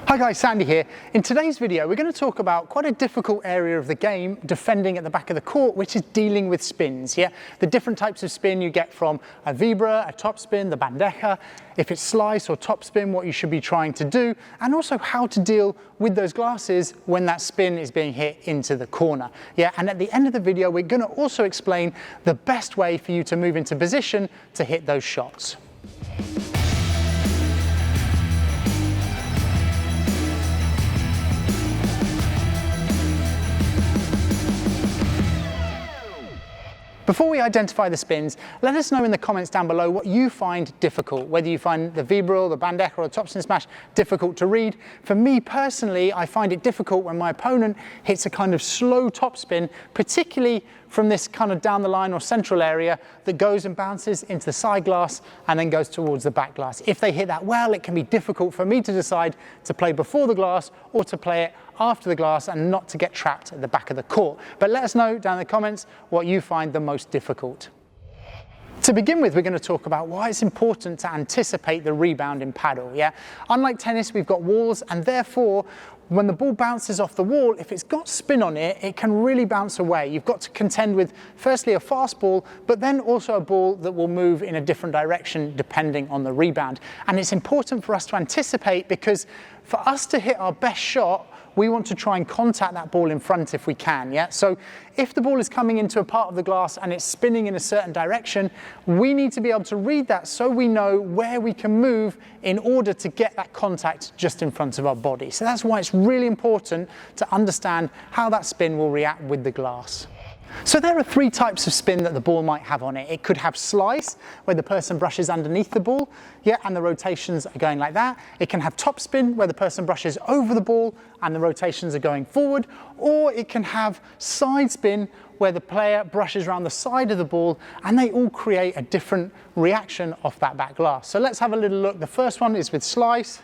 Hi guys, Sandy here. In today's video we're going to talk about quite a difficult area of the game, defending at the back of the court, which is dealing with spins. Yeah, the different types of spin you get from a vibra, a topspin, the bandeja, if it's slice or topspin, what you should be trying to do, and also how to deal with those glasses when that spin is being hit into the corner. Yeah, and at the end of the video we're going to also explain the best way for you to move into position to hit those shots. Before we identify the spins, let us know in the comments down below what you find difficult, whether you find the vibra, the bandeja or the topspin smash difficult to read. For me personally, I find it difficult when my opponent hits a kind of slow topspin, particularly from this kind of down the line or central area that goes and bounces into the side glass and then goes towards the back glass. If they hit that well, it can be difficult for me to decide to play before the glass or to play it after the glass and not to get trapped at the back of the court. But let us know down in the comments what you find the most difficult. To begin with, we're going to talk about why it's important to anticipate the rebound in paddle. Yeah? Unlike tennis, we've got walls, and therefore when the ball bounces off the wall, if it's got spin on it, it can really bounce away. You've got to contend with firstly a fast ball, but then also a ball that will move in a different direction depending on the rebound. And it's important for us to anticipate, because for us to hit our best shot, we want to try and contact that ball in front if we can, yeah? So if the ball is coming into a part of the glass and it's spinning in a certain direction, we need to be able to read that so we know where we can move in order to get that contact just in front of our body. So that's why it's really important to understand how that spin will react with the glass. So there are three types of spin that the ball might have on it. It could have slice, where the person brushes underneath the ball, yeah, and the rotations are going like that. It can have topspin, where the person brushes over the ball and the rotations are going forward. Or it can have side spin, where the player brushes around the side of the ball and they all create a different reaction off that back glass. So let's have a little look. The first one is with slice.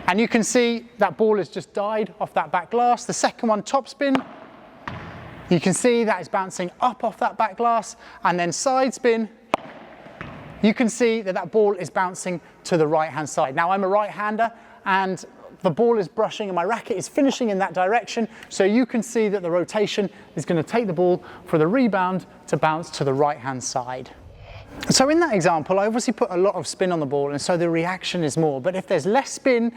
And you can see that ball has just died off that back glass. The second one, topspin. You can see that it's bouncing up off that back glass, and then side spin. You can see that that ball is bouncing to the right hand side. Now I'm a right hander and the ball is brushing and my racket is finishing in that direction, so you can see that the rotation is going to take the ball for the rebound to bounce to the right hand side. So in that example, I obviously put a lot of spin on the ball, and so the reaction is more. But if there's less spin,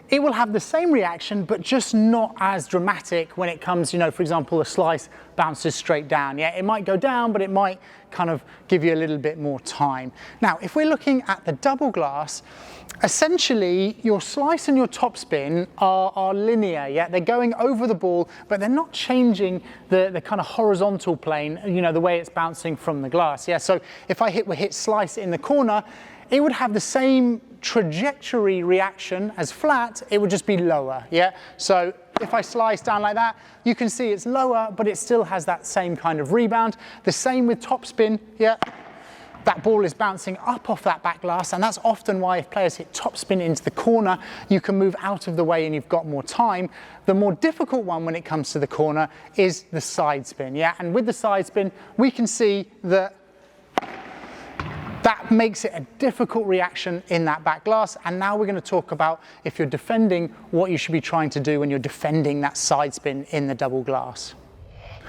it will have the same reaction, but just not as dramatic when it comes, you know, for example, a slice bounces straight down. Yeah, it might go down, but it might kind of give you a little bit more time. Now, if we're looking at the double glass, essentially your slice and your topspin are linear. Yeah, they're going over the ball, but they're not changing the kind of horizontal plane, you know, the way it's bouncing from the glass. Yeah, so if I hit slice in the corner, it would have the same trajectory reaction as flat, it would just be lower, yeah? So if I slice down like that, you can see it's lower, but it still has that same kind of rebound. The same with topspin, yeah? That ball is bouncing up off that back glass, and that's often why if players hit topspin into the corner, you can move out of the way and you've got more time. The more difficult one when it comes to the corner is the side spin, yeah? And with the side spin, we can see that that makes it a difficult reaction in that back glass. And now we're going to talk about, if you're defending, what you should be trying to do when you're defending that side spin in the double glass.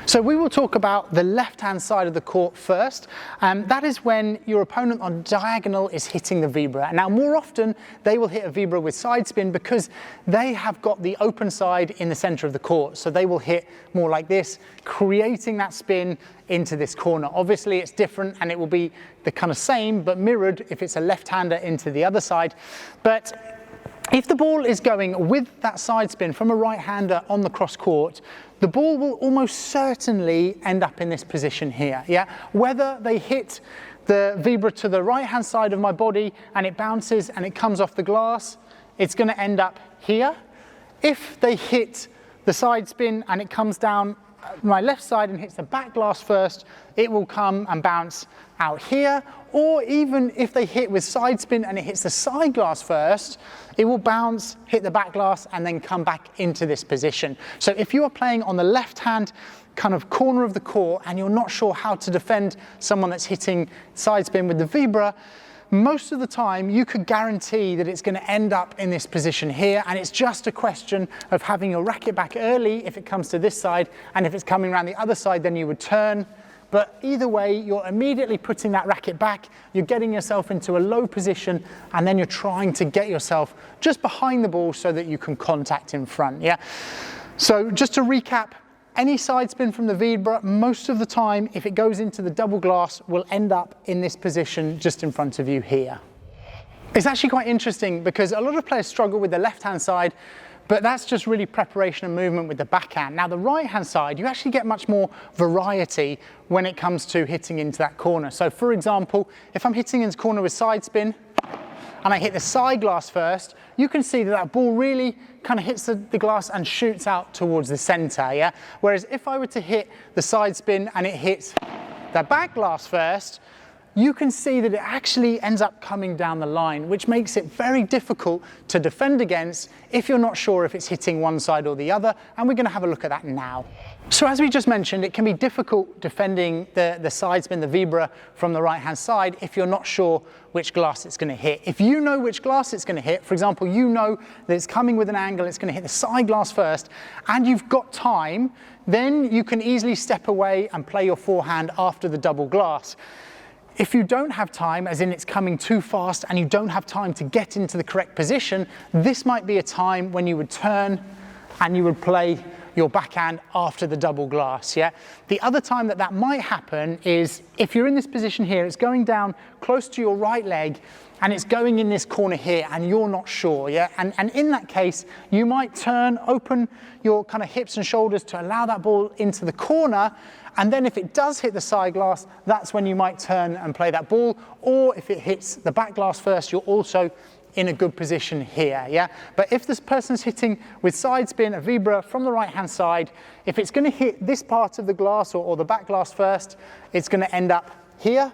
So we will talk about the left-hand side of the court first. That is when your opponent on diagonal is hitting the vibra. Now, more often, they will hit a vibra with side spin because they have got the open side in the center of the court. So they will hit more like this, creating that spin into this corner. Obviously, it's different and it will be the kind of same, but mirrored if it's a left-hander into the other side. But if the ball is going with that side spin from a right-hander on the cross court, the ball will almost certainly end up in this position here, yeah? Whether they hit the vibra to the right-hand side of my body and it bounces and it comes off the glass, it's going to end up here. If they hit the side spin and it comes down my left side and hits the back glass first, it will come and bounce out here. Or even if they hit with side spin and it hits the side glass first, it will bounce, hit the back glass, and then come back into this position. So if you are playing on the left hand kind of corner of the court and you're not sure how to defend someone that's hitting side spin with the vibra, most of the time you could guarantee that it's going to end up in this position here, and it's just a question of having your racket back early if it comes to this side, and if it's coming around the other side then you would turn. But either way, you're immediately putting that racket back, you're getting yourself into a low position, and then you're trying to get yourself just behind the ball so that you can contact in front, yeah? So just to recap, any side spin from the Vibra, most of the time, if it goes into the double glass, will end up in this position just in front of you here. It's actually quite interesting because a lot of players struggle with the left-hand side, but that's just really preparation and movement with the backhand. Now the right-hand side, you actually get much more variety when it comes to hitting into that corner. So for example, if I'm hitting into corner with side spin, and I hit the side glass first, you can see that that ball really kind of hits the glass and shoots out towards the center, yeah? Whereas if I were to hit the side spin and it hits the back glass first, you can see that it actually ends up coming down the line, which makes it very difficult to defend against if you're not sure if it's hitting one side or the other, and we're going to have a look at that now. So as we just mentioned, it can be difficult defending the side spin, the Vibra, from the right-hand side if you're not sure which glass it's going to hit. If you know which glass it's going to hit, for example, you know that it's coming with an angle, it's going to hit the side glass first, and you've got time, then you can easily step away and play your forehand after the double glass. If you don't have time, as in it's coming too fast and you don't have time to get into the correct position, this might be a time when you would turn and you would play your backhand after the double glass, yeah? The other time that that might happen is if you're in this position here, it's going down close to your right leg and it's going in this corner here and you're not sure, yeah? And in that case, you might turn, open your kind of hips and shoulders to allow that ball into the corner, and then if it does hit the side glass, that's when you might turn and play that ball, or if it hits the back glass first, you're also in a good position here, yeah? But if this person's hitting with side spin, a Vibra from the right-hand side, if it's gonna hit this part of the glass or the back glass first, it's gonna end up here.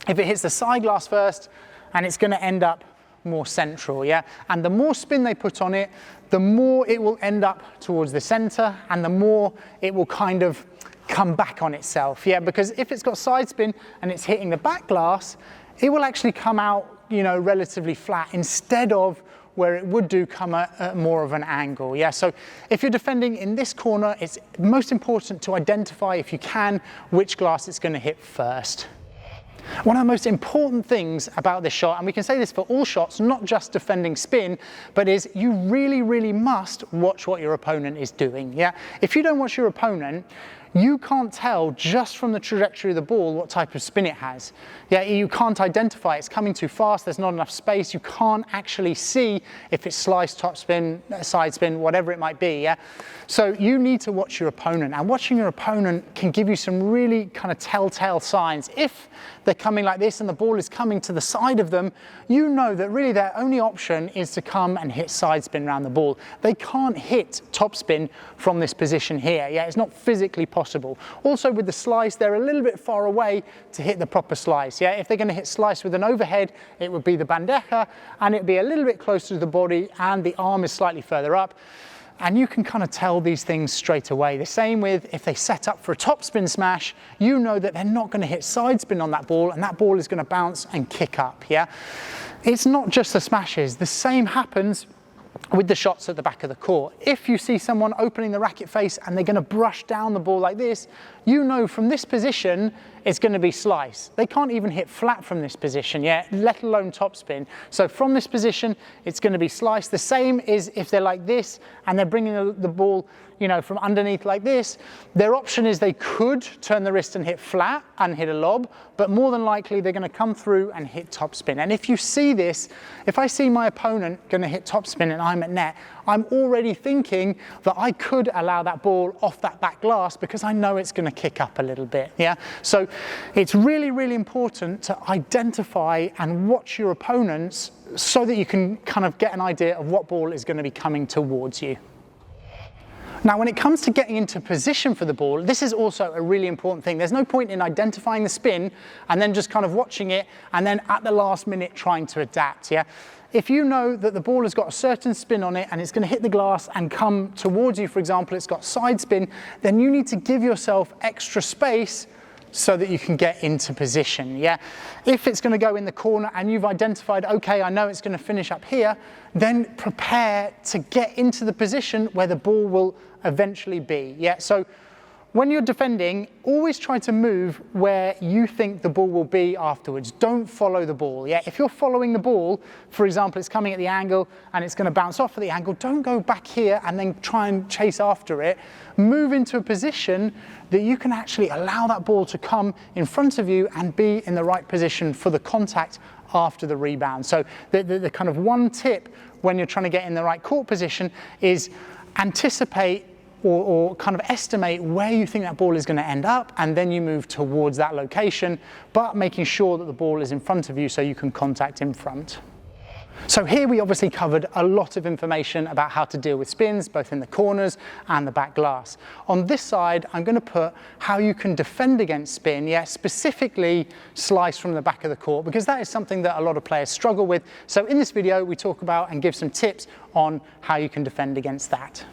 If it hits the side glass first, and it's gonna end up more central, yeah? And the more spin they put on it, the more it will end up towards the center, and the more it will kind of come back on itself, yeah? Because if it's got side spin and it's hitting the back glass, it will actually come out, you know, relatively flat instead of where it would do come at more of an angle, yeah? So if you're defending in this corner, it's most important to identify, if you can, which glass it's gonna hit first. One of the most important things about this shot, and we can say this for all shots, not just defending spin, but is you really, really must watch what your opponent is doing, yeah? If you don't watch your opponent, you can't tell just from the trajectory of the ball what type of spin it has. Yeah, you can't identify, it's coming too fast, there's not enough space, you can't actually see if it's slice, top spin, side spin, whatever it might be, yeah? So you need to watch your opponent, and watching your opponent can give you some really kind of telltale signs. If they're coming like this and the ball is coming to the side of them, you know that really their only option is to come and hit side spin around the ball. They can't hit top spin from this position here, yeah? It's not physically possible. Also with the slice, they're a little bit far away to hit the proper slice, yeah? If they're gonna hit slice with an overhead, it would be the bandeja, and it'd be a little bit closer to the body, and the arm is slightly further up. And you can kind of tell these things straight away. The same with if they set up for a top spin smash, you know that they're not gonna hit side spin on that ball, and that ball is gonna bounce and kick up, yeah? It's not just the smashes, the same happens with the shots at the back of the court. If you see someone opening the racket face and they're going to brush down the ball like this, you know from this position it's going to be slice. They can't even hit flat from this position yet, let alone topspin. So from this position it's going to be slice. The same is if they're like this and they're bringing the ball, you know, from underneath like this, their option is they could turn the wrist and hit flat and hit a lob, but more than likely they're going to come through and hit topspin. And if you see this, if I see my opponent going to hit topspin and I'm at net, I'm already thinking that I could allow that ball off that back glass because I know it's going to kick up a little bit, yeah? So it's really, really important to identify and watch your opponents so that you can kind of get an idea of what ball is going to be coming towards you. Now, when it comes to getting into position for the ball, this is also a really important thing. There's no point in identifying the spin and then just kind of watching it and then at the last minute trying to adapt, yeah? If you know that the ball has got a certain spin on it and it's going to hit the glass and come towards you, for example, it's got side spin, then you need to give yourself extra space so that you can get into position, yeah? If it's gonna go in the corner and you've identified, okay, I know it's gonna finish up here, then prepare to get into the position where the ball will eventually be, yeah? So when you're defending, always try to move where you think the ball will be afterwards. Don't follow the ball, yeah? If you're following the ball, for example, it's coming at the angle and it's gonna bounce off at the angle, don't go back here and then try and chase after it. Move into a position that you can actually allow that ball to come in front of you and be in the right position for the contact after the rebound. So the kind of one tip when you're trying to get in the right court position is anticipate or kind of estimate where you think that ball is going to end up, and then you move towards that location, but making sure that the ball is in front of you so you can contact in front. So here we obviously covered a lot of information about how to deal with spins, both in the corners and the back glass. On this side, I'm going to put how you can defend against spin, yeah, specifically slice from the back of the court, because that is something that a lot of players struggle with. So in this video, we talk about and give some tips on how you can defend against that.